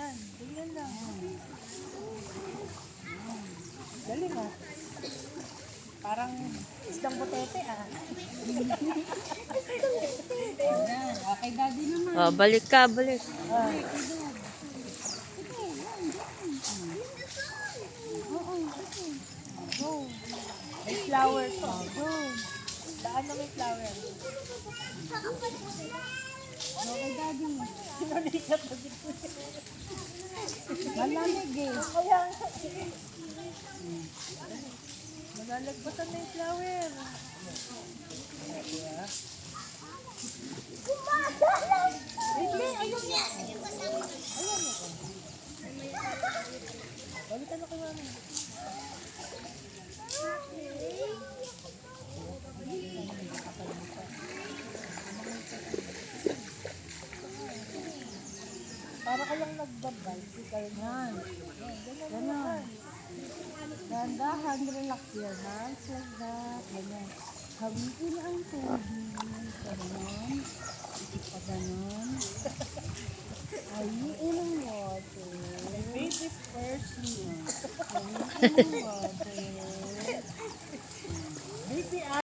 Yan. Ganyan lang. Galing ah. Parang isdang butete ah. Yan. Okay, daddy naman. Oh, balik ka, balik. Ah. Go. May flower to. Go. Daan na may flower. Okay, daddy. Sinalikat na dito. Malamig eh. Kaya nga. Malalagpasan na yung flower. Hindi, ayun niya. Ayun niya. Balikan na kay mami. Para ka lang nagbabicycle. Yan. Ganyan. Dahan-dahan, relax your hands like that. Ganyan. Hawiin ang tubig. Ganon. Isip pa ganon. Hawiin ang water. Baby's first. Hawiin ang water.